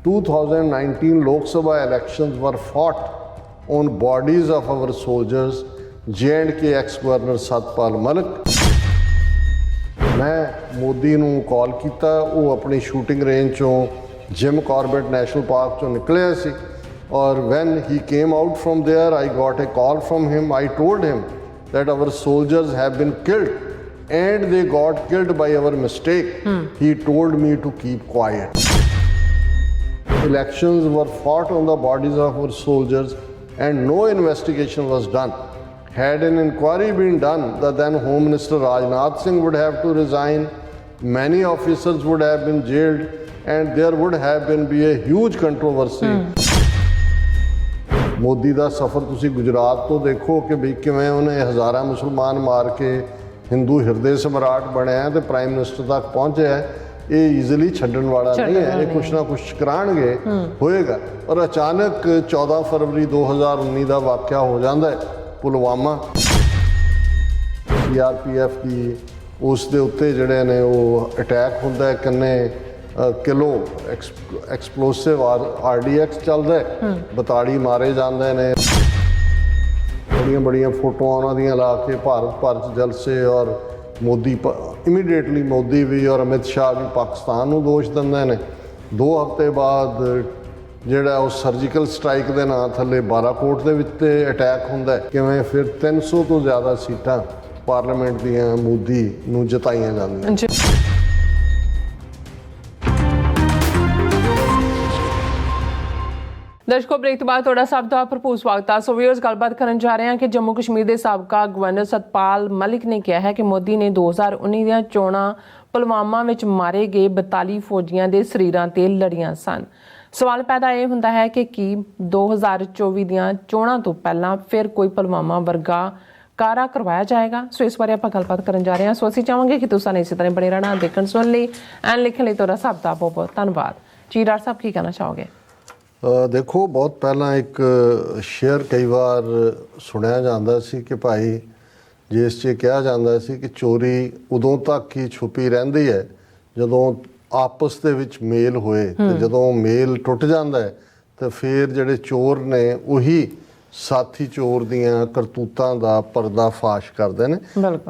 2019 Lok Sabha elections were fought on bodies of our soldiers, J&K ex-governor Satpal Malik. मैं मोदी ਨੂੰ ਕਾਲ ਕੀਤਾ, ਉਹ ਆਪਣੀ ਸ਼ੂਟਿੰਗ ਰੇਂਜ ਚੋਂ ਜਿਮ ਕਾਰਬੇਟ ਨੈਸ਼ਨਲ ਪਾਰਕ ਚੋਂ ਨਿਕਲਿਆ ਸੀ ਔਰ when he came out from there I got a call from him. I told him that our soldiers have been killed and they got killed by our mistake. He told me to keep quiet. Elections were fought on the bodies of our soldiers and no investigation was done. Had an inquiry been done, the then Home Minister Rajnath Singh would have to resign, many officers would have been jailed, and there would have been be a huge controversy. Modi ਦਾ ਸਫ਼ਰ ਤੁਸੀਂ ਗੁਜਰਾਤ ਤੋਂ ਦੇਖੋ ਕਿ ਵੀ ਕਿਵੇਂ ਉਹਨੇ ਹਜ਼ਾਰਾਂ ਮੁਸਲਮਾਨ ਮਾਰ ਕੇ ਹਿੰਦੂ ਹਿਰਦੇ ਸਮਰਾਟ ਬਣਿਆ ਤੇ ਪ੍ਰਾਈਮ ਮਿਨਿਸਟਰ ਤੱਕ ਪਹੁੰਚਿਆ। ਇਹ ਈਜ਼ੀਲੀ ਛੱਡਣ ਵਾਲਾ ਨਹੀਂ ਹੈ, ਇਹ ਕੁਛ ਨਾ ਕੁਛ ਕਰਾਉਣਗੇ, ਹੋਏਗਾ। ਔਰ ਅਚਾਨਕ 14 ਫਰਵਰੀ 2019 ਦਾ ਵਾਕਿਆ ਹੋ ਜਾਂਦਾ ਹੈ ਪੁਲਵਾਮਾ। CRPF ਦੀ ਉਸ ਦੇ ਉੱਤੇ ਜਿਹੜੇ ਨੇ ਉਹ ਅਟੈਕ ਹੁੰਦਾ ਹੈ, ਕਿੰਨੇ ਕਿਲੋ ਐਕਸਪਲੋਸਿਵ RDX ਚੱਲਦਾ ਹੈ, 42 ਮਾਰੇ ਜਾਂਦੇ ਨੇ। ਬੜੀਆਂ ਬੜੀਆਂ ਫੋਟੋਆਂ ਉਹਨਾਂ ਦੀਆਂ ਲਾ ਕੇ ਭਾਰਤ ਭਰ 'ਚ ਜਲਸੇ ਔਰ ਮੋਦੀ ਇਮੀਡੀਏਟਲੀ ਮੋਦੀ ਵੀ ਔਰ ਅਮਿਤ ਸ਼ਾਹ ਵੀ ਪਾਕਿਸਤਾਨ ਨੂੰ ਦੋਸ਼ ਦਿੰਦੇ ਨੇ। 2 ਹਫ਼ਤੇ ਬਾਅਦ ਜਿਹੜਾ ਉਹ ਸਰਜੀਕਲ ਸਟ੍ਰਾਈਕ ਦੇ ਨਾਂ ਥੱਲੇ ਬਾਲਾਕੋਟ ਦੇ ਵਿੱਚ ਤੇ ਅਟੈਕ ਹੁੰਦਾ, ਕਿਵੇਂ ਫਿਰ 300 ਤੋਂ ਜ਼ਿਆਦਾ ਸੀਟਾਂ ਪਾਰਲੀਮੈਂਟ ਦੀਆਂ ਮੋਦੀ ਨੂੰ ਜਿਤਾਈਆਂ ਜਾਂਦੀਆਂ। ਦਰਸ਼ਕੋ, ਬ੍ਰੇਕ ਤੋਂ ਬਾਅਦ ਤੁਹਾਡਾ ਸਭ ਦਾ ਭਰਪੂਰ ਸਵਾਗਤ ਹੈ। ਸੋ ਵੀਅਰਸ, ਗੱਲਬਾਤ ਕਰਨ ਜਾ ਰਹੇ ਹਾਂ ਕਿ ਜੰਮੂ ਕਸ਼ਮੀਰ ਦੇ ਸਾਬਕਾ ਗਵਰਨਰ ਸਤਪਾਲ ਮਲਿਕ ਨੇ ਕਿਹਾ ਹੈ ਕਿ ਮੋਦੀ ਨੇ 2019 ਦੀਆਂ ਚੋਣਾਂ ਪੁਲਵਾਮਾ ਵਿੱਚ ਮਾਰੇ ਗਏ 42 ਫੌਜੀਆਂ ਦੇ ਸਰੀਰਾਂ ਤੇ ਲੜੀਆਂ ਸਨ। ਸਵਾਲ ਪੈਦਾ ਇਹ ਹੁੰਦਾ ਹੈ ਕਿ ਕੀ 2024 ਦੀਆਂ ਚੋਣਾਂ ਤੋਂ ਪਹਿਲਾਂ ਫਿਰ ਕੋਈ ਪੁਲਵਾਮਾ ਵਰਗਾ ਕਾਰਾ ਕਰਵਾਇਆ ਜਾਏਗਾ? ਸੋ ਇਸ ਬਾਰੇ ਆਪਾਂ ਗੱਲਬਾਤ ਕਰਨ ਜਾ ਰਹੇ ਹਾਂ। ਸੋ ਅਸੀਂ ਚਾਹਾਂਗੇ ਕਿ ਤੁਸੀਂ ਇਸੇ ਤਰ੍ਹਾਂ ਬਣੇ ਰਹਿਣਾ, ਦੇਖਣ ਸੁਣਨ ਲਈ ਐਂਡ ਲਿਖਣ ਲਈ ਤੁਹਾਡਾ ਸਭ ਦਾ ਬਹੁਤ ਬਹੁਤ ਧੰਨਵਾਦ ਜੀ। ਡਾਕਟਰ ਸਾਹਿਬ, ਕੀ ਕਹਿਣਾ ਚਾਹੋਗੇ? ਦੇਖੋ, ਬਹੁਤ ਪਹਿਲਾਂ ਇੱਕ ਸ਼ੇਅਰ ਕਈ ਵਾਰ ਸੁਣਿਆ ਜਾਂਦਾ ਸੀ ਕਿ ਭਾਈ ਜਿਸ 'ਚ ਕਿਹਾ ਜਾਂਦਾ ਸੀ ਕਿ ਚੋਰੀ ਉਦੋਂ ਤੱਕ ਹੀ ਛੁਪੀ ਰਹਿੰਦੀ ਹੈ ਜਦੋਂ ਆਪਸ ਦੇ ਵਿੱਚ ਮੇਲ ਹੋਏ, ਤੇ ਜਦੋਂ ਮੇਲ ਟੁੱਟ ਜਾਂਦਾ ਹੈ ਤਾਂ ਫਿਰ ਜਿਹੜੇ ਚੋਰ ਨੇ ਉਹੀ ਸਾਥੀ ਚੋਰ ਦੀਆਂ ਕਰਤੂਤਾਂ ਦਾ ਪਰਦਾਫਾਸ਼ ਕਰਦੇ ਨੇ।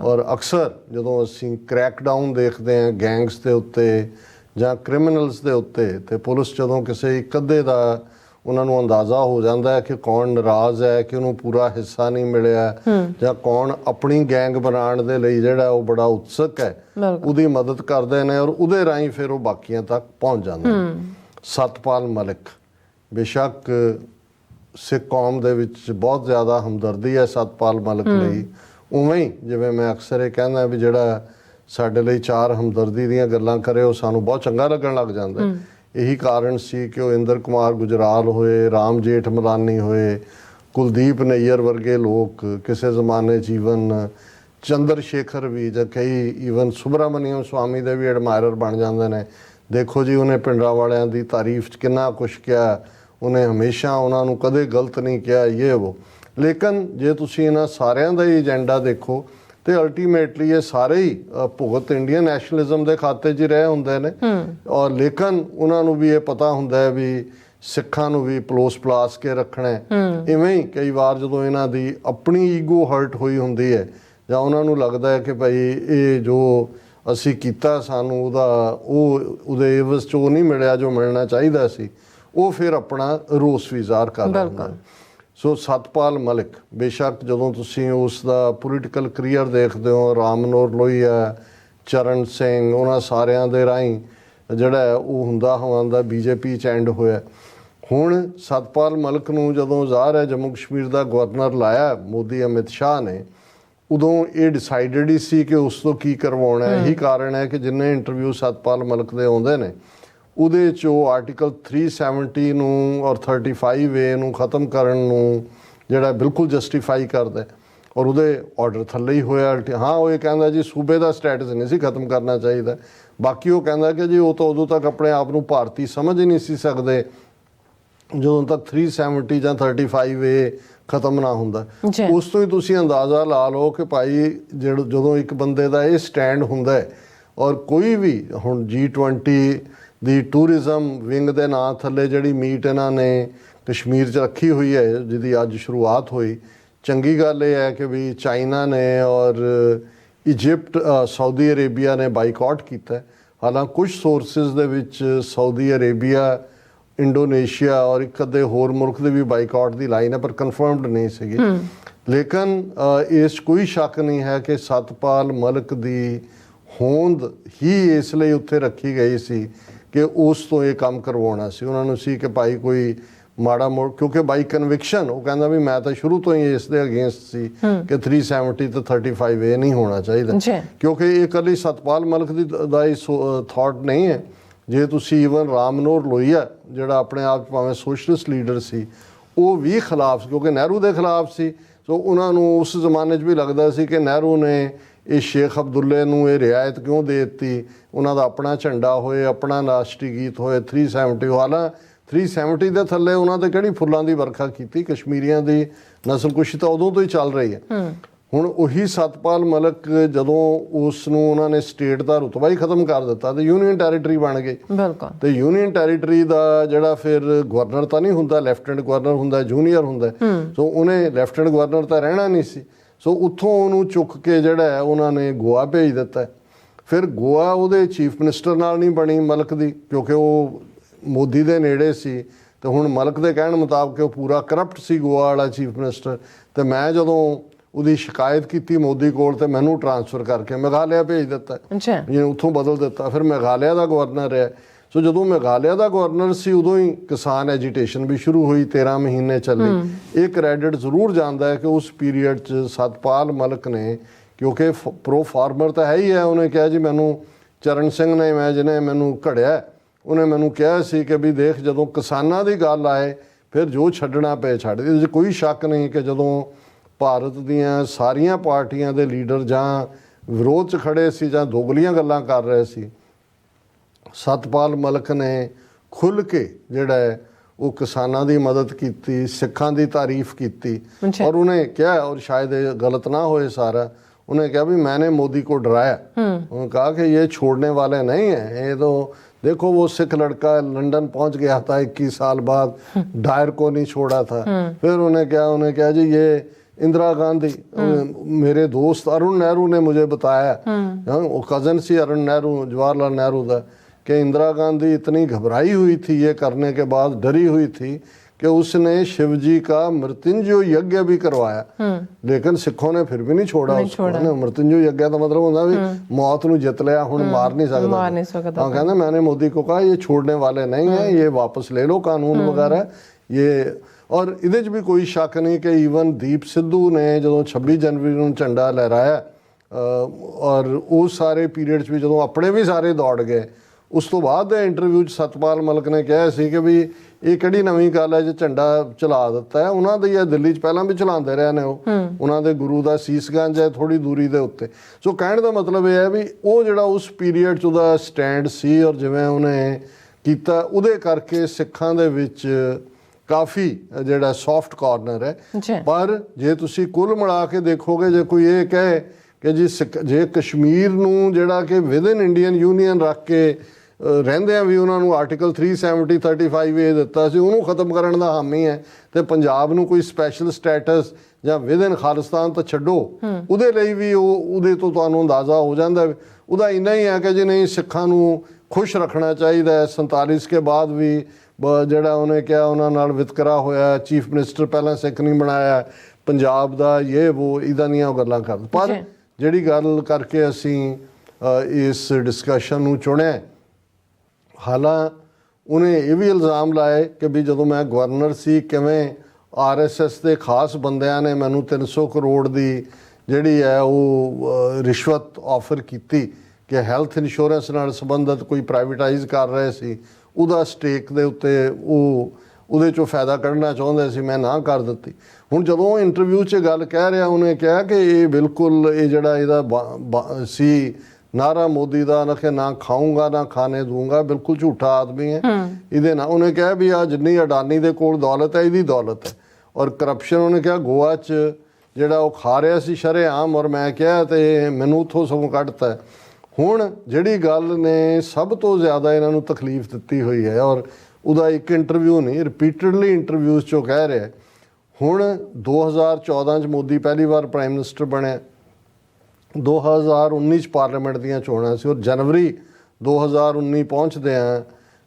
ਔਰ ਅਕਸਰ ਜਦੋਂ ਅਸੀਂ ਕ੍ਰੈਕਡਾਊਨ ਦੇਖਦੇ ਹਾਂ ਗੈਂਗਸ ਦੇ ਉੱਤੇ ਜਾਂ ਕ੍ਰਿਮੀਨਲਸ ਦੇ ਉੱਤੇ, ਤੇ ਪੁਲਿਸ ਜਦੋਂ ਕਿਸੇ ਇੱਕ ਅੱਧੇ ਦਾ ਉਹਨਾਂ ਨੂੰ ਅੰਦਾਜ਼ਾ ਹੋ ਜਾਂਦਾ ਹੈ ਕਿ ਕੌਣ ਨਾਰਾਜ਼ ਹੈ, ਕਿ ਉਹਨੂੰ ਪੂਰਾ ਹਿੱਸਾ ਨਹੀਂ ਮਿਲਿਆ, ਜਾਂ ਕੌਣ ਆਪਣੀ ਗੈਂਗ ਬਣਾਉਣ ਦੇ ਲਈ ਜਿਹੜਾ ਉਹ ਬੜਾ ਉਤਸੁਕ ਹੈ, ਉਹਦੀ ਮਦਦ ਕਰਦੇ ਨੇ ਔਰ ਉਹਦੇ ਰਾਹੀਂ ਫਿਰ ਉਹ ਬਾਕੀਆਂ ਤੱਕ ਪਹੁੰਚ ਜਾਂਦੇ। ਸਤਪਾਲ ਮਲਿਕ, ਬੇਸ਼ੱਕ ਸਿੱਖ ਕੌਮ ਦੇ ਵਿੱਚ ਬਹੁਤ ਜ਼ਿਆਦਾ ਹਮਦਰਦੀ ਹੈ ਸਤਪਾਲ ਮਲਿਕ ਲਈ, ਉਵੇਂ ਹੀ ਜਿਵੇਂ ਮੈਂ ਅਕਸਰ ਇਹ ਕਹਿੰਦਾ ਵੀ ਜਿਹੜਾ ਸਾਡੇ ਲਈ 4 ਹਮਦਰਦੀ ਦੀਆਂ ਗੱਲਾਂ ਕਰੇ ਉਹ ਸਾਨੂੰ ਬਹੁਤ ਚੰਗਾ ਲੱਗਣ ਲੱਗ ਜਾਂਦਾ। ਇਹੀ ਕਾਰਨ ਸੀ ਕਿ ਉਹ ਇੰਦਰ ਕੁਮਾਰ ਗੁਜਰਾਲ ਹੋਏ, ਰਾਮ ਜੇਠ ਮਲਾਨੀ ਹੋਏ, ਕੁਲਦੀਪ ਨਈਅਰ ਵਰਗੇ ਲੋਕ ਕਿਸੇ ਜ਼ਮਾਨੇ ਜੀਵਨ ਚੰਦਰ ਸ਼ੇਖਰ ਵੀ, ਜਾਂ ਕਈ ਈਵਨ ਸੁਬਰਾਮਨੀਅਮ ਸਵਾਮੀ ਦੇ ਵੀ ਐਡਮਾਇਰਰ ਬਣ ਜਾਂਦੇ ਨੇ। ਦੇਖੋ ਜੀ, ਉਹਨੇ ਪਿੰਡਰਾਂ ਵਾਲਿਆਂ ਦੀ ਤਾਰੀਫ 'ਚ ਕਿੰਨਾ ਕੁਛ ਕਿਹਾ, ਉਹਨੇ ਹਮੇਸ਼ਾ ਉਹਨਾਂ ਨੂੰ ਕਦੇ ਗਲਤ ਨਹੀਂ ਕਿਹਾ, ਇਹ ਉਹ। ਲੇਕਿਨ ਜੇ ਤੁਸੀਂ ਇਹਨਾਂ ਸਾਰਿਆਂ ਦਾ ਹੀ ਏਜੰਡਾ ਦੇਖੋ ਤੇ ਅਲਟੀਮੇਟਲੀ ਇਹ ਸਾਰੇ ਹੀ ਭੁਗਤ ਇੰਡੀਅਨ ਨੈਸ਼ਨਲਿਜ਼ਮ ਦੇ ਖਾਤੇ 'ਚ ਰਹੇ ਹੁੰਦੇ ਨੇ। ਔਰ ਲੇਕਿਨ ਉਹਨਾਂ ਨੂੰ ਵੀ ਇਹ ਪਤਾ ਹੁੰਦਾ ਹੈ ਵੀ ਸਿੱਖਾਂ ਨੂੰ ਵੀ ਪਲੋਸ ਕੇ ਰੱਖਣਾ। ਇਵੇਂ ਹੀ ਕਈ ਵਾਰ ਜਦੋਂ ਇਹਨਾਂ ਦੀ ਆਪਣੀ ਈਗੋ ਹਰਟ ਹੋਈ ਹੁੰਦੀ ਹੈ ਜਾਂ ਉਹਨਾਂ ਨੂੰ ਲੱਗਦਾ ਹੈ ਕਿ ਭਾਈ ਇਹ ਜੋ ਅਸੀਂ ਕੀਤਾ ਸਾਨੂੰ ਉਹਦੇ ਇਵਜ਼ 'ਚ ਉਹ ਨਹੀਂ ਮਿਲਿਆ ਜੋ ਮਿਲਣਾ ਚਾਹੀਦਾ ਸੀ, ਉਹ ਫਿਰ ਆਪਣਾ ਰੋਸ ਵੀ ਜ਼ਾਹਰ ਕਰ ਦਿੰਦਾ। ਸੋ ਸਤਪਾਲ ਮਲਿਕ, ਬੇਸ਼ੱਕ ਜਦੋਂ ਤੁਸੀਂ ਉਸ ਦਾ ਪੋਲੀਟੀਕਲ ਕਰੀਅਰ ਦੇਖਦੇ ਹੋ, ਰਾਮ ਮਨੋਹਰ ਲੋਹੀਆ, ਚਰਨ ਸਿੰਘ, ਉਹਨਾਂ ਸਾਰਿਆਂ ਦੇ ਰਾਹੀਂ ਜਿਹੜਾ ਉਹ ਹੁੰਦਾ ਹਵਾਂਦਾ BJP 'ਚ ਐਂਡ ਹੋਇਆ। ਹੁਣ ਸਤਪਾਲ ਮਲਿਕ ਨੂੰ ਜਦੋਂ ਜ਼ਾਹਰ ਹੈ ਜੰਮੂ ਕਸ਼ਮੀਰ ਦਾ ਗਵਰਨਰ ਲਾਇਆ ਮੋਦੀ ਅਮਿਤ ਸ਼ਾਹ ਨੇ, ਉਦੋਂ ਇਹ ਡਿਸਾਈਡਡ ਹੀ ਸੀ ਕਿ ਉਸ ਤੋਂ ਕੀ ਕਰਵਾਉਣਾ। ਇਹੀ ਕਾਰਨ ਹੈ ਕਿ ਜਿੰਨੇ ਇੰਟਰਵਿਊ ਸਤਪਾਲ ਮਲਿਕ ਦੇ ਆਉਂਦੇ ਨੇ ਉਹਦੇ 'ਚ ਉਹ ਆਰਟੀਕਲ 370 ਨੂੰ ਔਰ 35A ਨੂੰ ਖ਼ਤਮ ਕਰਨ ਨੂੰ ਜਿਹੜਾ ਬਿਲਕੁਲ ਜਸਟੀਫਾਈ ਕਰਦਾ ਔਰ ਉਹਦੇ ਆਰਡਰ ਥੱਲੇ ਹੀ ਹੋਇਆ। ਹਾਂ, ਉਹ ਇਹ ਕਹਿੰਦਾ ਜੀ ਸੂਬੇ ਦਾ ਸਟੇਟਸ ਨਹੀਂ ਸੀ ਖ਼ਤਮ ਕਰਨਾ ਚਾਹੀਦਾ। ਬਾਕੀ ਉਹ ਕਹਿੰਦਾ ਕਿ ਜੀ ਉਹ ਤਾਂ ਉਦੋਂ ਤੱਕ ਆਪਣੇ ਆਪ ਨੂੰ ਭਾਰਤੀ ਸਮਝ ਹੀ ਨਹੀਂ ਸੀ ਸਕਦੇ ਜਦੋਂ ਤੱਕ 370 ਜਾਂ 35A ਖ਼ਤਮ ਨਾ ਹੁੰਦਾ। ਉਸ ਤੋਂ ਹੀ ਤੁਸੀਂ ਅੰਦਾਜ਼ਾ ਲਾ ਲਓ ਕਿ ਭਾਈ ਜਦੋਂ ਇੱਕ ਬੰਦੇ ਦਾ ਇਹ ਸਟੈਂਡ ਹੁੰਦਾ ਹੈ ਔਰ ਕੋਈ ਵੀ ਹੁਣ G20 ਦੀ ਟੂਰਿਜ਼ਮ ਵਿੰਗ ਦੇ ਨਾਂ ਥੱਲੇ ਜਿਹੜੀ ਮੀਟ ਇਹਨਾਂ ਨੇ ਕਸ਼ਮੀਰ 'ਚ ਰੱਖੀ ਹੋਈ ਹੈ, ਜਿਹਦੀ ਅੱਜ ਸ਼ੁਰੂਆਤ ਹੋਈ। ਚੰਗੀ ਗੱਲ ਇਹ ਹੈ ਕਿ ਵੀ ਚਾਈਨਾ ਨੇ ਔਰ ਇਜਿਪਟ ਸਾਊਦੀ ਅਰੇਬੀਆ ਨੇ ਬਾਈਕਾਟ ਕੀਤਾ। ਹਾਲਾਂਕਿ ਕੁਝ ਸੋਰਸਿਸ ਦੇ ਵਿੱਚ ਸਾਊਦੀ ਅਰੇਬੀਆ, ਇੰਡੋਨੇਸ਼ੀਆ ਔਰ ਇੱਕ ਅੱਧੇ ਹੋਰ ਮੁਲਕ ਦੇ ਵੀ ਬਾਈਕਾਟ ਦੀ ਲਾਈਨ ਹੈ, ਪਰ ਕਨਫਰਮਡ ਨਹੀਂ ਸੀਗੀ। ਲੇਕਿਨ ਇਸ ਕੋਈ ਸ਼ੱਕ ਨਹੀਂ ਹੈ ਕਿ ਸਤਪਾਲ ਮਲਿਕ ਦੀ ਹੋਂਦ ਹੀ ਇਸ ਲਈ ਉੱਥੇ ਰੱਖੀ ਗਈ ਸੀ ਕਿ ਉਸ ਤੋਂ ਇਹ ਕੰਮ ਕਰਵਾਉਣਾ ਸੀ। ਉਹਨਾਂ ਨੂੰ ਸੀ ਕਿ ਭਾਈ ਕੋਈ ਮਾੜਾ ਮੋੜ, ਕਿਉਂਕਿ ਬਾਈ ਕਨਵਿਕਸ਼ਨ ਉਹ ਕਹਿੰਦਾ ਵੀ ਮੈਂ ਤਾਂ ਸ਼ੁਰੂ ਤੋਂ ਹੀ ਇਸ ਦੇ ਅਗੇਂਸਟ ਸੀ ਕਿ 370 ਤੇ 35 ਇਹ ਨਹੀਂ ਹੋਣਾ ਚਾਹੀਦਾ, ਕਿਉਂਕਿ ਇਹ ਇਕੱਲੀ ਸਤਪਾਲ ਮਲਿਕ ਦਾ ਹੀ ਥਾਟ ਨਹੀਂ ਹੈ। ਜੇ ਤੁਸੀਂ ਈਵਨ ਰਾਮ ਮਨੋਹਰ ਲੋਹੀਆ ਜਿਹੜਾ ਆਪਣੇ ਆਪ 'ਚ ਭਾਵੇਂ ਸੋਸ਼ਲਿਸਟ ਲੀਡਰ ਸੀ, ਉਹ ਵੀ ਖਿਲਾਫ, ਕਿਉਂਕਿ ਨਹਿਰੂ ਦੇ ਖਿਲਾਫ ਸੀ। ਸੋ ਉਹਨਾਂ ਨੂੰ ਉਸ ਜ਼ਮਾਨੇ 'ਚ ਵੀ ਲੱਗਦਾ ਸੀ ਕਿ ਨਹਿਰੂ ਨੇ ਇਹ ਸ਼ੇਖ ਅਬਦੁੱਲੇ ਨੂੰ ਇਹ ਰਿਆਇਤ ਕਿਉਂ ਦੇ ਦਿੱਤੀ, ਉਹਨਾਂ ਦਾ ਆਪਣਾ ਝੰਡਾ ਹੋਏ, ਆਪਣਾ ਰਾਸ਼ਟਰੀ ਗੀਤ ਹੋਏ 370। ਹਾਲਾਂ 370 ਦੇ ਥੱਲੇ ਉਹਨਾਂ ਤੇ ਕਿਹੜੀ ਫੁੱਲਾਂ ਦੀ ਵਰਖਾ ਕੀਤੀ। ਕਸ਼ਮੀਰੀਆਂ ਦੀ ਨਸਲਕੁਸ਼ੀ ਤਾਂ ਉਦੋਂ ਤੋਂ ਹੀ ਚੱਲ ਰਹੀ ਹੈ। ਹੁਣ ਉਹੀ ਸਤਪਾਲ ਮਲਿਕ ਜਦੋਂ ਉਸ ਨੂੰ ਉਹਨਾਂ ਨੇ ਸਟੇਟ ਦਾ ਰੁਤਬਾ ਹੀ ਖਤਮ ਕਰ ਦਿੱਤਾ ਤੇ ਯੂਨੀਅਨ ਟੈਰੀਟਰੀ ਬਣ ਗਈ। ਬਿਲਕੁਲ। ਤੇ ਯੂਨੀਅਨ ਟੈਰੀਟਰੀ ਦਾ ਜਿਹੜਾ ਫਿਰ ਗਵਰਨਰ ਤਾਂ ਨਹੀਂ ਹੁੰਦਾ, ਲੈਫਟੀਨੈਂਟ ਗਵਰਨਰ ਹੁੰਦਾ, ਜੂਨੀਅਰ ਹੁੰਦਾ। ਸੋ ਉਹਨੇ ਲੈਫਟੀਨੈਂਟ ਗਵਰਨਰ ਤਾਂ ਰਹਿਣਾ ਨਹੀਂ ਸੀ। ਸੋ ਉੱਥੋਂ ਉਹਨੂੰ ਚੁੱਕ ਕੇ ਜਿਹੜਾ ਹੈ ਉਹਨਾਂ ਨੇ ਗੋਆ ਭੇਜ ਦਿੱਤਾ। ਫਿਰ ਗੋਆ ਉਹਦੇ ਚੀਫ ਮਿਨਿਸਟਰ ਨਾਲ ਨਹੀਂ ਬਣੀ ਮਲਿਕ ਦੀ, ਕਿਉਂਕਿ ਉਹ ਮੋਦੀ ਦੇ ਨੇੜੇ ਸੀ। ਤੇ ਹੁਣ ਮਲਿਕ ਦੇ ਕਹਿਣ ਮੁਤਾਬਕ ਉਹ ਪੂਰਾ ਕਰਪਟ ਸੀ ਗੋਆ ਵਾਲਾ ਚੀਫ ਮਿਨਿਸਟਰ। ਤੇ ਮੈਂ ਜਦੋਂ ਉਹਦੀ ਸ਼ਿਕਾਇਤ ਕੀਤੀ ਮੋਦੀ ਕੋਲ ਤੇ ਮੈਨੂੰ ਟ੍ਰਾਂਸਫਰ ਕਰਕੇ ਮੇਘਾਲਿਆ ਭੇਜ ਦਿੱਤਾ, ਜਿਵੇਂ ਉੱਥੋਂ ਬਦਲ ਦਿੱਤਾ। ਫਿਰ ਮੇਘਾਲਿਆ ਦਾ ਗਵਰਨਰ ਰਿਹਾ। ਸੋ ਜਦੋਂ ਮੇਘਾਲਿਆ ਦਾ ਗਵਰਨਰ ਸੀ ਉਦੋਂ ਹੀ ਕਿਸਾਨ ਐਜੀਟੇਸ਼ਨ ਵੀ ਸ਼ੁਰੂ ਹੋਈ, 13 ਮਹੀਨੇ ਚੱਲੀ। ਇਹ ਕ੍ਰੈਡਿਟ ਜ਼ਰੂਰ ਜਾਂਦਾ ਹੈ ਕਿ ਉਸ ਪੀਰੀਅਡ 'ਚ ਸਤਪਾਲ ਮਲਿਕ ਨੇ, ਕਿਉਂਕਿ ਪ੍ਰੋ ਫਾਰਮਰ ਤਾਂ ਹੈ ਹੀ ਹੈ, ਉਹਨੇ ਕਿਹਾ ਜੀ ਮੈਨੂੰ ਚਰਨ ਸਿੰਘ ਨੇ, ਮੈਂ ਜਿਹਨੇ ਮੈਨੂੰ ਘੜਿਆ, ਉਹਨੇ ਮੈਨੂੰ ਕਿਹਾ ਸੀ ਕਿ ਵੀ ਦੇਖ ਜਦੋਂ ਕਿਸਾਨਾਂ ਦੀ ਗੱਲ ਆਏ ਫਿਰ ਜੋ ਛੱਡਣਾ ਪਏ ਛੱਡ ਦੇ। ਇਹਦੇ 'ਚ ਕੋਈ ਸ਼ੱਕ ਨਹੀਂ ਕਿ ਜਦੋਂ ਭਾਰਤ ਦੀਆਂ ਸਾਰੀਆਂ ਪਾਰਟੀਆਂ ਦੇ ਲੀਡਰ ਜਾਂ ਵਿਰੋਧ 'ਚ ਖੜੇ ਸੀ ਜਾਂ ਦੋਗਲੀਆਂ ਗੱਲਾਂ ਕਰ ਰਹੇ ਸੀ, ਸਤਪਾਲ ਮਲਿਕ ਨੇ ਖੁੱਲ੍ਹ ਕੇ ਜਿਹੜਾ ਹੈ ਉਹ ਕਿਸਾਨਾਂ ਦੀ ਮਦਦ ਕੀਤੀ, ਸਿੱਖਾਂ ਦੀ ਤਾਰੀਫ ਕੀਤੀ। ਔਰ ਉਹਨੇ ਕਿਹਾ, ਔਰ ਸ਼ਾਇਦ ਇਹ ਗਲਤ ਨਾ ਹੋਏ ਸਾਰਾ, उन्होंने कहा भी मैंने मोदी को डराया। उन्होंने कहा कि ये छोड़ने वाले नहीं हैं, ये तो देखो वो सिख लड़का लंदन पहुंच गया था 21 साल बाद, डायर को नहीं छोड़ा था। फिर उन्हें कहा जी ये इंदिरा गांधी, मेरे दोस्त अरुण नेहरू ने मुझे बताया, वो कज़न सी अरुण नेहरू, जवाहरलाल नेहरू का, कि इंदिरा गांधी इतनी घबराई हुई थी ये करने के बाद, डरी हुई थी कि उसने शिव जी का मृत्युंजय यज्ञ भी करवाया, लेकिन सिखों ने फिर भी नहीं छोड़ा उसको। मृत्युंजय यज्ञ का मतलब होता भी मौत नूं जित लिया, हुण मार नहीं सकता। हाँ, कहना मैंने मोदी को कहा ये छोड़ने वाले नहीं है, ये वापस ले लो कानून वगैरह ये। और इहदे च भी कोई शक नहीं कि ईवन दीप सिद्धू ने जो 26 जनवरी नूं झंडा लहराया, और उस सारे पीरियड च भी जो अपने भी सारे दौड़ गए, उस तो बाद इंटरव्यू सतपाल मलिक ने कहा सी कि भी ये किहड़ी नवीं गल है जो झंडा चला दिता है। उन्होंने ही दिल्ली च पहलां भी चलाते रहे ने, उन्होंने गुरु का सीसगंज है थोड़ी दूरी के उत्ते। सो कहने का मतलब यह है भी वो जिहड़ा उस पीरीयड च उहदा स्टैंड सी और जिवें उन्हें कीता, उहदे करके सिखां दे विच काफ़ी जिहड़ा सॉफ्ट कॉर्नर है। पर जे तुसीं कुल मिला के देखोगे, जे कोई ये कहे कि जी जे कश्मीर नूं जिहड़ा कि विद इन इंडियन यूनीअन रख के ਰਹਿੰਦਿਆਂ ਵੀ ਉਹਨਾਂ ਨੂੰ ਆਰਟੀਕਲ 370 35 ਇਹ ਦਿੱਤਾ ਸੀ, ਉਹਨੂੰ ਖਤਮ ਕਰਨ ਦਾ ਹਾਮੀ ਹੈ, ਤੇ ਪੰਜਾਬ ਨੂੰ ਕੋਈ ਸਪੈਸ਼ਲ ਸਟੇਟਸ ਜਾਂ ਵਿਦ ਇਨ ਖਾਲਿਸਤਾਨ ਤਾਂ ਛੱਡੋ, ਉਹਦੇ ਲਈ ਵੀ ਉਹਦੇ ਤੋਂ ਤੁਹਾਨੂੰ ਅੰਦਾਜ਼ਾ ਹੋ ਜਾਂਦਾ ਉਹਦਾ ਇੰਨਾ ਹੀ ਹੈ ਕਿ ਜੀ ਨਹੀਂ, ਸਿੱਖਾਂ ਨੂੰ ਖੁਸ਼ ਰੱਖਣਾ ਚਾਹੀਦਾ ਹੈ। 47 ਕੇ ਬਾਅਦ ਵੀ ਜਿਹੜਾ ਉਹਨੇ ਕਿਹਾ ਉਹਨਾਂ ਨਾਲ ਵਿਤਕਰਾ ਹੋਇਆ, ਚੀਫ ਮਿਨਿਸਟਰ ਪਹਿਲਾਂ ਸਿੱਖ ਨਹੀਂ ਬਣਾਇਆ ਪੰਜਾਬ ਦਾ, ਇਹ ਉਹ ਇੱਦਾਂ ਦੀਆਂ ਗੱਲਾਂ ਕਰਦੇ। ਪਰ ਜਿਹੜੀ ਗੱਲ ਕਰਕੇ ਅਸੀਂ ਇਸ ਡਿਸਕਸ਼ਨ ਨੂੰ ਚੁਣਿਆ, ਹਾਲਾਂਕਿ ਉਹਨੇ ਇਹ ਵੀ ਇਲਜ਼ਾਮ ਲਾਏ ਕਿ ਵੀ ਜਦੋਂ ਮੈਂ ਗਵਰਨਰ ਸੀ ਕਿਵੇਂ RSS ਦੇ ਖਾਸ ਬੰਦਿਆਂ ਨੇ ਮੈਨੂੰ 300 ਕਰੋੜ ਦੀ ਜਿਹੜੀ ਹੈ ਉਹ ਰਿਸ਼ਵਤ ਆਫਰ ਕੀਤੀ ਕਿ ਹੈਲਥ ਇੰਸ਼ੋਰੈਂਸ ਨਾਲ ਸੰਬੰਧਿਤ ਕੋਈ ਪ੍ਰਾਈਵੇਟਾਈਜ਼ ਕਰ ਰਹੇ ਸੀ, ਉਹਦਾ ਸਟੇਕ ਦੇ ਉੱਤੇ ਉਹਦੇ 'ਚੋਂ ਫਾਇਦਾ ਕੱਢਣਾ ਚਾਹੁੰਦੇ ਸੀ, ਮੈਂ ਨਾ ਕਰ ਦਿੱਤੀ। ਹੁਣ ਜਦੋਂ ਇੰਟਰਵਿਊ 'ਚ ਗੱਲ ਕਹਿ ਰਿਹਾ, ਉਹਨੇ ਕਿਹਾ ਕਿ ਇਹ ਬਿਲਕੁਲ ਇਹ ਜਿਹੜਾ ਇਹਦਾ ਸੀ नारा मोदी का, ना कि ना खाऊंगा ना खाने दूंगा, बिल्कुल झूठा आदमी है। इहदे ना उन्हें कहा भी आ जिन्नी अडानी दे कोल दौलत है इहदी दौलत है, और करप्शन उन्हें कहा गोवा च जिहड़ा वो खा रहा सी शरेआम, और मैं कहा तो मैनू उथों सगों कढ़ता है। ਹੁਣ ਜਿਹੜੀ ਗੱਲ ਨੇ ਸਭ ਤੋਂ ਜ਼ਿਆਦਾ ਇਹਨਾਂ ਨੂੰ ਤਕਲੀਫ ਦਿੱਤੀ ਹੋਈ ਹੈ, ਔਰ ਉਹਦਾ ਇੱਕ ਇੰਟਰਵਿਊ ਨਹੀਂ, ਰਿਪੀਟਡਲੀ ਇੰਟਰਵਿਊਜ਼ 'ਚੋਂ ਕਹਿ ਰਿਹਾ, ਹੁਣ 2014 'ਚ ਮੋਦੀ ਪਹਿਲੀ ਵਾਰ ਪ੍ਰਾਈਮ ਮਿਨਿਸਟਰ ਬਣਿਆ, 2019 'ਚ ਪਾਰਲੀਮੈਂਟ ਦੀਆਂ ਚੋਣਾਂ ਸੀ, ਔਰ ਜਨਵਰੀ 2019 ਪਹੁੰਚਦੇ ਆ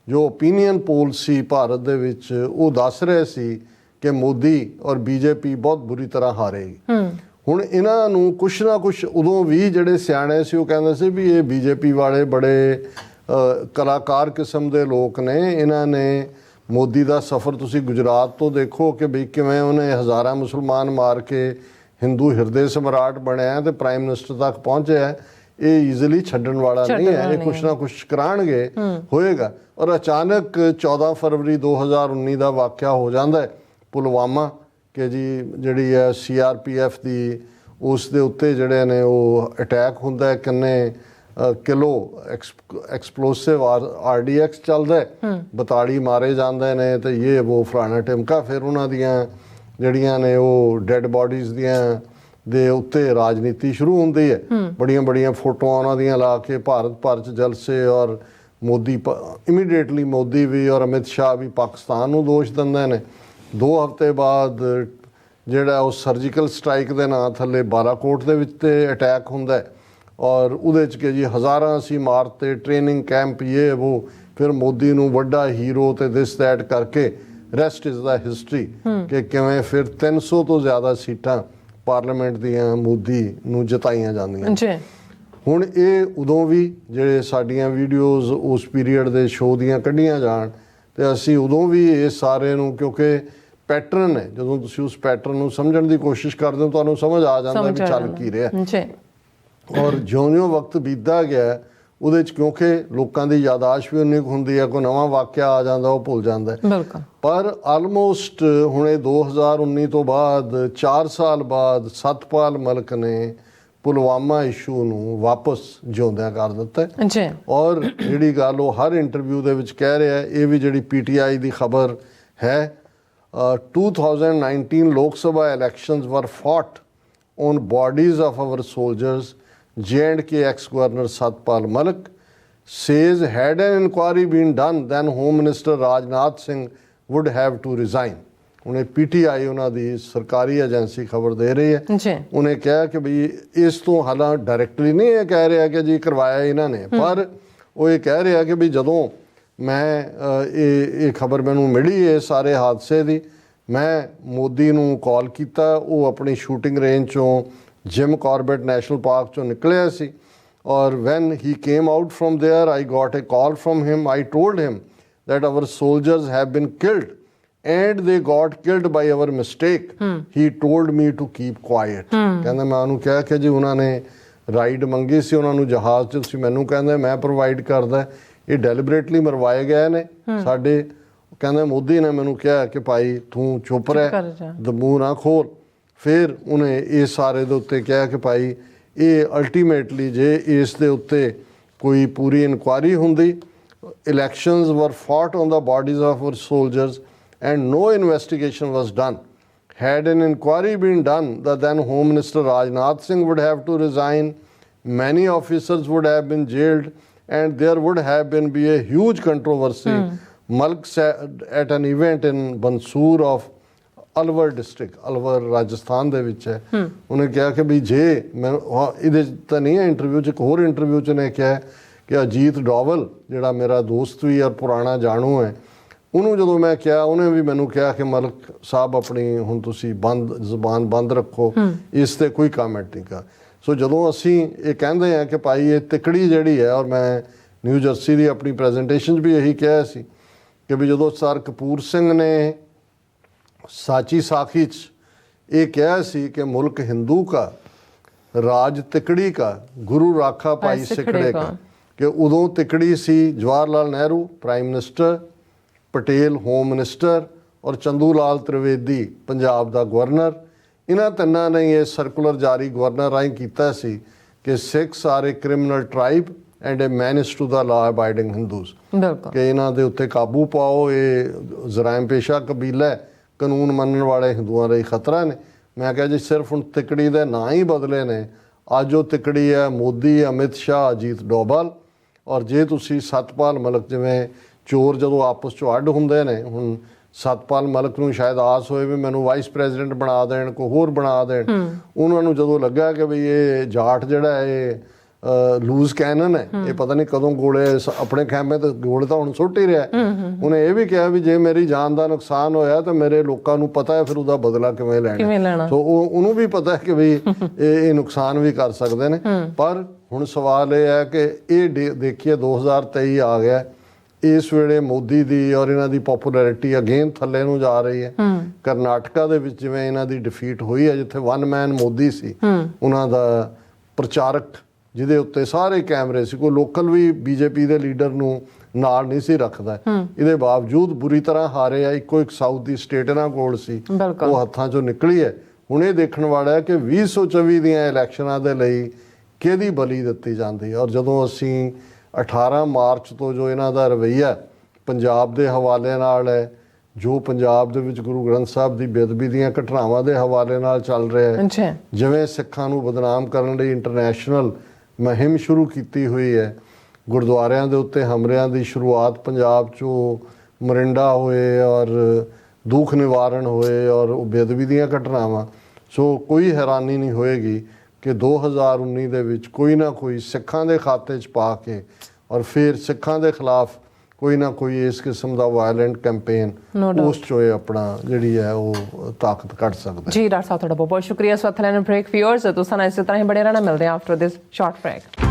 ਜੋ ਓਪੀਨੀਅਨ ਪੋਲ ਸੀ ਭਾਰਤ ਦੇ ਵਿੱਚ ਉਹ ਦੱਸ ਰਹੇ ਸੀ ਕਿ ਮੋਦੀ ਔਰ ਬੀਜੇਪੀ ਬਹੁਤ ਬੁਰੀ ਤਰ੍ਹਾਂ ਹਾਰੇਗੀ। ਹੁਣ ਇਹਨਾਂ ਨੂੰ ਕੁਛ ਨਾ ਕੁਛ, ਉਦੋਂ ਵੀ ਜਿਹੜੇ ਸਿਆਣੇ ਸੀ ਉਹ ਕਹਿੰਦੇ ਸੀ ਵੀ ਇਹ ਬੀਜੇਪੀ ਵਾਲੇ ਬੜੇ ਕਲਾਕਾਰ ਕਿਸਮ ਦੇ ਲੋਕ ਨੇ, ਇਹਨਾਂ ਨੇ ਮੋਦੀ ਦਾ ਸਫ਼ਰ ਤੁਸੀਂ ਗੁਜਰਾਤ ਤੋਂ ਦੇਖੋ ਕਿ ਵੀ ਕਿਵੇਂ ਉਹਨੇ ਹਜ਼ਾਰਾਂ ਮੁਸਲਮਾਨ ਮਾਰ ਕੇ ਹਿੰਦੂ ਹਿਰਦੇ ਸਮਰਾਟ ਬਣਿਆ ਤੇ ਪ੍ਰਾਈਮ ਮਿਨਿਸਟਰ ਤੱਕ ਪਹੁੰਚਿਆ। ਇਹ ਈਜ਼ੀਲੀ ਛੱਡਣ ਵਾਲਾ ਨਹੀਂ ਹੈ, ਇਹ ਕੁਛ ਨਾ ਕੁਛ ਕਰਾਣਗੇ, ਹੋਏਗਾ। ਔਰ ਅਚਾਨਕ 14 ਫਰਵਰੀ 2019 ਦਾ ਵਾਕਿਆ ਹੋ ਜਾਂਦਾ ਹੈ ਪੁਲਵਾਮਾ, ਕਿ ਜੀ ਜਿਹੜੀ ਹੈ CRPF ਦੀ ਉਸ ਦੇ ਉੱਤੇ ਜਿਹੜੇ ਨੇ ਉਹ ਅਟੈਕ ਹੁੰਦਾ ਹੈ, ਕਿੰਨੇ ਕਿਲੋ ਐਕਸਪਲੋਸਿਵ RDX ਚੱਲਦਾ, 42 ਮਾਰੇ ਜਾਂਦੇ ਨੇ ਤੇ ਇਹ ਉਹ ਫਲਾਣਾ ਟਿਮਕਾ। ਫਿਰ ਉਹਨਾਂ ਦੀਆਂ ਜਿਹੜੀਆਂ ਨੇ ਉਹ ਡੈੱਡ ਬਾਡੀਜ਼ ਦੀਆਂ ਦੇ ਉੱਤੇ ਰਾਜਨੀਤੀ ਸ਼ੁਰੂ ਹੁੰਦੀ ਹੈ, ਬੜੀਆਂ ਬੜੀਆਂ ਫੋਟੋਆਂ ਉਹਨਾਂ ਦੀਆਂ ਲਾ ਕੇ ਭਾਰਤ ਭਰ 'ਚ ਜਲਸੇ, ਔਰ ਮੋਦੀ ਇਮੀਡੀਏਟਲੀ ਮੋਦੀ ਵੀ ਔਰ ਅਮਿਤ ਸ਼ਾਹ ਵੀ ਪਾਕਿਸਤਾਨ ਨੂੰ ਦੋਸ਼ ਦਿੰਦੇ ਨੇ। 2 ਹਫ਼ਤੇ ਬਾਅਦ ਜਿਹੜਾ ਉਹ ਸਰਜੀਕਲ ਸਟ੍ਰਾਈਕ ਦੇ ਨਾਂ ਥੱਲੇ ਬਾਲਾਕੋਟ ਦੇ ਵਿੱਚ ਤੇ ਅਟੈਕ ਹੁੰਦਾ, ਔਰ ਉਹਦੇ 'ਚ ਕਿ ਜੀ ਹਜ਼ਾਰਾਂ ਅਸੀਂ ਮਾਰਤੇ, ਟ੍ਰੇਨਿੰਗ ਕੈਂਪ ਇਹ ਉਹ, ਫਿਰ ਮੋਦੀ ਨੂੰ ਵੱਡਾ ਹੀਰੋ ਤੇ ਦਿਸ ਦੈਟ ਕਰਕੇ ਰੈਸਟ ਇਜ਼ ਦਾ ਹਿਸਟਰੀ, ਕਿ ਕਿਵੇਂ ਫਿਰ 300 ਤੋਂ ਜ਼ਿਆਦਾ ਸੀਟਾਂ ਪਾਰਲੀਮੈਂਟ ਦੀਆਂ ਮੋਦੀ ਨੂੰ ਜਿਤਾਈਆਂ ਜਾਂਦੀਆਂ। ਹੁਣ ਇਹ ਉਦੋਂ ਵੀ ਜਿਹੜੇ ਸਾਡੀਆਂ ਵੀਡੀਓਜ਼ ਉਸ ਪੀਰੀਅਡ ਦੇ ਸ਼ੋਅ ਦੀਆਂ ਕੱਢੀਆਂ ਜਾਣ ਤੇ ਅਸੀਂ ਉਦੋਂ ਵੀ ਇਹ ਸਾਰੇ ਨੂੰ, ਕਿਉਂਕਿ ਪੈਟਰਨ ਹੈ, ਜਦੋਂ ਤੁਸੀਂ ਉਸ ਪੈਟਰਨ ਨੂੰ ਸਮਝਣ ਦੀ ਕੋਸ਼ਿਸ਼ ਕਰਦੇ ਹੋ ਤੁਹਾਨੂੰ ਸਮਝ ਆ ਜਾਂਦਾ ਵੀ ਚੱਲ ਕੀ ਰਿਹਾ। ਔਰ ਜਿਉਂ-ਜਿਉਂ ਵਕਤ ਬੀਤਦਾ ਗਿਆ ਉਹਦੇ 'ਚ, ਕਿਉਂਕਿ ਲੋਕਾਂ ਦੀ ਯਾਦਾਸ਼ਤ ਵੀ ਉਨੀ ਕੁ ਹੁੰਦੀ ਹੈ, ਕੋਈ ਨਵਾਂ ਵਾਕਿਆ ਆ ਜਾਂਦਾ ਉਹ ਭੁੱਲ ਜਾਂਦਾ ਹੈ। ਪਰ ਆਲਮੋਸਟ ਹੁਣ ਇਹ 2019 ਤੋਂ ਬਾਅਦ 4 ਸਾਲ ਬਾਅਦ ਸਤਪਾਲ ਮਲਿਕ ਨੇ ਪੁਲਵਾਮਾ ਇਸ਼ੂ ਨੂੰ ਵਾਪਸ ਜਿਉਂਦਿਆਂ ਕਰ ਦਿੱਤਾ ਹੈ। ਔਰ ਜਿਹੜੀ ਗੱਲ ਉਹ ਹਰ ਇੰਟਰਵਿਊ ਦੇ ਵਿੱਚ ਕਹਿ ਰਿਹਾ, ਇਹ ਵੀ ਜਿਹੜੀ PTI ਦੀ ਖਬਰ ਹੈ, 2019 ਲੋਕ ਸਭਾ elections were fought on bodies of our soldiers. J&K ex-governor Satpal Malik says had an inquiry been done, then Home Minister Rajnath Singh would have to resign. ਉਹਨੇ PTI ਉਹਨਾਂ ਦੀ ਸਰਕਾਰੀ ਏਜੰਸੀ ਖਬਰ ਦੇ ਰਹੀ ਹੈ, ਉਹਨੇ ਕਿਹਾ ਕਿ ਵੀ ਇਸ ਤੋਂ ਹਾਲਾਂ ਡਾਇਰੈਕਟਲੀ ਨਹੀਂ ਇਹ ਕਹਿ ਰਿਹਾ ਕਿ ਜੀ ਕਰਵਾਇਆ ਇਹਨਾਂ ਨੇ, ਪਰ ਉਹ ਇਹ ਕਹਿ ਰਿਹਾ ਕਿ ਵੀ ਜਦੋਂ ਮੈਂ ਇਹ ਖਬਰ ਮੈਨੂੰ ਮਿਲੀ ਇਹ ਸਾਰੇ ਹਾਦਸੇ ਦੀ, ਮੈਂ ਮੋਦੀ ਨੂੰ ਕਾਲ ਕੀਤਾ, ਉਹ ਆਪਣੀ ਸ਼ੂਟਿੰਗ ਰੇਂਜ ਚੋਂ ਜਿਮ ਕਾਰਬੇਟ ਨੈਸ਼ਨਲ ਪਾਰਕ ਚੋਂ ਨਿਕਲਿਆ ਸੀ, ਔਰ when he came out from there I got a call from him, I told him that our soldiers have been killed and they got killed by our mistake. He told me to keep quiet. ਕਹਿੰਦਾ ਮੈਂ ਉਹਨੂੰ ਕਿਹਾ ਕਿ ਜੀ ਉਹਨਾਂ ਨੇ ride ਮੰਗੀ ਸੀ ਉਹਨਾਂ ਨੂੰ ਜਹਾਜ਼ 'ਚ, ਤੁਸੀਂ ਮੈਨੂੰ ਕਹਿੰਦੇ ਮੈਂ ਪ੍ਰੋਵਾਈਡ ਕਰਦਾ, ਇਹ ਡੈਲੀਬਰੇਟਲੀ ਮਰਵਾਏ ਗਏ ਨੇ ਸਾਡੇ। ਕਹਿੰਦਾ ਮੋਦੀ ਨੇ ਮੈਨੂੰ ਕਿਹਾ ਕਿ ਭਾਈ ਤੂੰ ਚੁੱਪ ਰਹਿ, ਮੂੰਹ ਨਾ ਖੋਲ। ਫਿਰ ਉਹਨੇ ਇਸ ਸਾਰੇ ਦੇ ਉੱਤੇ ਕਿਹਾ ਕਿ ਭਾਈ ਇਹ ਅਲਟੀਮੇਟਲੀ ਜੇ ਇਸ ਦੇ ਉੱਤੇ ਕੋਈ ਪੂਰੀ ਇਨਕੁਆਇਰੀ ਹੁੰਦੀ, elections were fought on the bodies of our soldiers and no investigation was done. Had an inquiry been done, the then Home Minister Rajnath Singh would have to resign, many officers would have been jailed, and there would have been be a huge controversy. Malik said at an event in Bansur of Alwar district, Alwar Rajasthan ਦੇ ਵਿੱਚ ਹੈ, ਉਹਨੇ ਕਿਹਾ ਕਿ ਵੀ ਜੇ ਮੈਂ ਇਹਦੇ ਤਾਂ ਨਹੀਂ ਹੈ ਇੰਟਰਵਿਊ 'ਚ, ਇੱਕ ਹੋਰ ਇੰਟਰਵਿਊ 'ਚ ਨੇ ਕਿਹਾ ਕਿ ਅਜੀਤ ਡੋਵਲ ਜਿਹੜਾ ਮੇਰਾ ਦੋਸਤ ਵੀ ਔਰ ਪੁਰਾਣਾ ਜਾਣੂ ਹੈ, ਉਹਨੂੰ ਜਦੋਂ ਮੈਂ ਕਿਹਾ ਉਹਨੇ ਵੀ ਮੈਨੂੰ ਕਿਹਾ ਕਿ ਮਲਿਕ ਸਾਹਿਬ ਆਪਣੀ ਹੁਣ ਤੁਸੀਂ ਜ਼ੁਬਾਨ ਬੰਦ ਰੱਖੋ, ਇਸ ਤੇ ਕੋਈ ਕਮੈਂਟ ਨਹੀਂ ਕਰ। ਸੋ ਜਦੋਂ ਅਸੀਂ ਇਹ ਕਹਿੰਦੇ ਹਾਂ ਕਿ ਭਾਈ ਇਹ ਤਿਕੜੀ ਜਿਹੜੀ ਹੈ, ਔਰ ਮੈਂ ਨਿਊ ਜਰਸੀ ਦੀ ਆਪਣੀ ਪ੍ਰੈਜੈਂਟੇਸ਼ਨ 'ਚ ਵੀ ਇਹੀ ਕਿਹਾ ਸੀ ਕਿ ਵੀ ਜਦੋਂ ਸਰ ਕਪੂਰ ਸਿੰਘ ਨੇ ਸਾਚੀ ਸਾਖੀ 'ਚ ਇਹ ਕਿਹਾ ਸੀ ਕਿ ਮੁਲਕ ਹਿੰਦੂ ਕਾ ਰਾਜ ਤਿਕੜੀ ਕਾ ਗੁਰੂ ਰਾਖਾ ਭਾਈ ਸਿਖੜੇ ਕਾ, ਕਿ ਉਦੋਂ ਤਿਕੜੀ ਸੀ Jawahar Lal Nehru prime minister, Patel home minister ਔਰ ਚੰਦੂ ਲਾਲ ਤ੍ਰਿਵੇਦੀ ਪੰਜਾਬ ਦਾ ਗਵਰਨਰ। ਇਹਨਾਂ ਤਿੰਨਾਂ ਨੇ ਇਹ ਸਰਕੂਲਰ ਜਾਰੀ ਗਵਰਨਰ ਰਾਹੀਂ ਕੀਤਾ ਸੀ ਕਿ Sikhs are a criminal tribe and a menace to the law abiding Hindus, ਕਿ ਇਹਨਾਂ ਦੇ ਉੱਤੇ ਕਾਬੂ ਪਾਓ, ਇਹ ਜ਼ਰਾਇਮ ਪੇਸ਼ਾ ਕਬੀਲਾ ਹੈ, ਕਾਨੂੰਨ ਮੰਨਣ ਵਾਲੇ ਹਿੰਦੂਆਂ ਲਈ ਖਤਰਾ ਨੇ। ਮੈਂ ਕਿਹਾ ਜੀ ਸਿਰਫ ਹੁਣ ਤਿਕੜੀ ਦੇ ਨਾਂ ਹੀ ਬਦਲੇ ਨੇ, ਅੱਜ ਉਹ ਤਿਕੜੀ ਹੈ ਮੋਦੀ, ਅਮਿਤ ਸ਼ਾਹ, ਅਜੀਤ ਡੋਭਲ। ਔਰ ਜੇ ਤੁਸੀਂ ਸਤਪਾਲ ਮਲਿਕ, ਜਿਵੇਂ ਚੋਰ ਜਦੋਂ ਆਪਸ 'ਚੋਂ ਅੱਡ ਹੁੰਦੇ ਨੇ, ਹੁਣ ਸਤਪਾਲ ਮਲਿਕ ਨੂੰ ਸ਼ਾਇਦ ਆਸ ਹੋਏ ਵੀ ਮੈਨੂੰ ਵਾਈਸ ਪ੍ਰੈਜ਼ੀਡੈਂਟ ਬਣਾ ਦੇਣ, ਕੋਈ ਹੋਰ ਬਣਾ ਦੇਣ। ਉਹਨਾਂ ਨੂੰ ਜਦੋਂ ਲੱਗਾ ਕਿ ਵੀ ਇਹ ਜਾਟ ਜਿਹੜਾ ਇਹ ਲੂਜ਼ ਕੈਨਨ ਹੈ, ਇਹ ਪਤਾ ਨਹੀਂ ਕਦੋਂ ਗੋਲੇ ਆਪਣੇ ਖੈਮੇ ਤੇ ਗੋਲੇ ਤਾਂ ਹੁਣ ਸੁੱਟ ਹੀ ਰਿਹਾ। ਉਹਨੇ ਇਹ ਵੀ ਕਿਹਾ ਵੀ ਜੇ ਮੇਰੀ ਜਾਨ ਦਾ ਨੁਕਸਾਨ ਹੋਇਆ ਤਾਂ ਮੇਰੇ ਲੋਕਾਂ ਨੂੰ ਪਤਾ ਹੈ ਫਿਰ ਉਹਦਾ ਬਦਲਾ ਕਿਵੇਂ ਲੈਣਾ। ਸੋ ਉਹਨੂੰ ਵੀ ਪਤਾ ਹੈ ਕਿ ਵੀ ਇਹ ਨੁਕਸਾਨ ਵੀ ਕਰ ਸਕਦੇ ਨੇ। ਪਰ ਹੁਣ ਸਵਾਲ ਇਹ ਹੈ ਕਿ ਇਹ ਦੇਖੀਏ 2023 ਆ ਗਿਆ, ਇਸ ਵੇਲੇ ਮੋਦੀ ਦੀ ਔਰ ਇਹਨਾਂ ਦੀ ਪਪੂਲੈਰਿਟੀ ਅਗੇਨ ਥੱਲੇ ਨੂੰ ਜਾ ਰਹੀ ਹੈ। ਕਰਨਾਟਕਾ ਦੇ ਵਿੱਚ ਜਿਵੇਂ ਇਹਨਾਂ ਦੀ ਡਿਫੀਟ ਹੋਈ ਹੈ, ਜਿੱਥੇ ਵਨ ਮੈਨ ਮੋਦੀ ਸੀ, ਉਹਨਾਂ ਦਾ ਪ੍ਰਚਾਰਕ ਜਿਹਦੇ ਉੱਤੇ ਸਾਰੇ ਕੈਮਰੇ ਸੀ, ਕੋਈ ਲੋਕਲ ਵੀ ਬੀਜੇਪੀ ਦੇ ਲੀਡਰ ਨੂੰ ਨਾਲ ਨਹੀਂ ਸੀ ਰੱਖਦਾ, ਇਹਦੇ ਬਾਵਜੂਦ ਬੁਰੀ ਤਰ੍ਹਾਂ ਹਾਰੇ ਆ। ਇੱਕੋ ਇੱਕ ਸਾਊਥ ਦੀ ਸਟੇਟ ਇਹਨਾਂ ਕੋਲ ਸੀ, ਉਹ ਹੱਥਾਂ ਚੋਂ ਨਿਕਲੀ ਹੈ। ਹੁਣ ਇਹ ਦੇਖਣ ਵਾਲਾ ਹੈ ਕਿ 2024 ਦੀਆਂ ਇਲੈਕਸ਼ਨਾਂ ਦੇ ਲਈ ਕਿਹਦੀ ਬਲੀ ਦਿੱਤੀ ਜਾਂਦੀ ਹੈ। ਔਰ ਜਦੋਂ ਅਸੀਂ 18 ਮਾਰਚ ਤੋਂ ਜੋ ਇਹਨਾਂ ਦਾ ਰਵੱਈਆ ਪੰਜਾਬ ਦੇ ਹਵਾਲੇ ਨਾਲ ਹੈ, ਜੋ ਪੰਜਾਬ ਦੇ ਵਿੱਚ ਗੁਰੂ ਗ੍ਰੰਥ ਸਾਹਿਬ ਦੀ ਬੇਅਦਬੀ ਦੀਆਂ ਘਟਨਾਵਾਂ ਦੇ ਹਵਾਲੇ ਨਾਲ ਚੱਲ ਰਿਹਾ ਹੈ, ਜਿਵੇਂ ਸਿੱਖਾਂ ਨੂੰ ਬਦਨਾਮ ਕਰਨ ਲਈ ਇੰਟਰਨੈਸ਼ਨਲ ਮੁਹਿੰਮ ਸ਼ੁਰੂ ਕੀਤੀ ਹੋਈ ਹੈ, ਗੁਰਦੁਆਰਿਆਂ ਦੇ ਉੱਤੇ ਹਮਲਿਆਂ ਦੀ ਸ਼ੁਰੂਆਤ ਪੰਜਾਬ 'ਚੋਂ ਮਰਿੰਡਾ ਹੋਏ ਔਰ ਦੁੱਖ ਨਿਵਾਰਨ ਹੋਏ ਔਰ ਬੇਅਦਬੀ ਦੀਆਂ ਘਟਨਾਵਾਂ। ਸੋ ਕੋਈ ਹੈਰਾਨੀ ਨਹੀਂ ਹੋਏਗੀ ਕਿ 2019 ਦੇ ਵਿੱਚ ਕੋਈ ਨਾ ਕੋਈ ਸਿੱਖਾਂ ਦੇ ਖਾਤੇ 'ਚ ਪਾ ਕੇ ਔਰ ਫਿਰ ਸਿੱਖਾਂ ਦੇ ਖਿਲਾਫ ਕੋਈ ਨਾ ਕੋਈ ਇਸ ਕਿਸਮ ਦਾ ਵਾਇਲੈਂਟ ਕੈਂਪੇਨ ਉਸ 'ਚੋਂ ਆਪਣਾ ਜਿਹੜੀ ਹੈ ਉਹ ਤਾਕਤ ਕੱਢ ਸਕਦਾ। ਜੀ ਡਾਕਟਰ ਸਾਹਿਬ, ਤੁਹਾਡਾ ਬਹੁਤ ਬਹੁਤ ਸ਼ੁਕਰੀਆ। ਸੋ ਲੈਣ ਬ੍ਰੇਕ ਵਿਊਅਰਸ, ਤੁਸੀਂ ਇਸੇ ਤਰ੍ਹਾਂ ਹੀ ਬੜੇ ਰਹਿਣਾ। ਮਿਲਦੇ ਹਾਂ ਆਫਟਰ ਦਿਸ ਸ਼ਾਰਟ ਬ੍ਰੇਕ।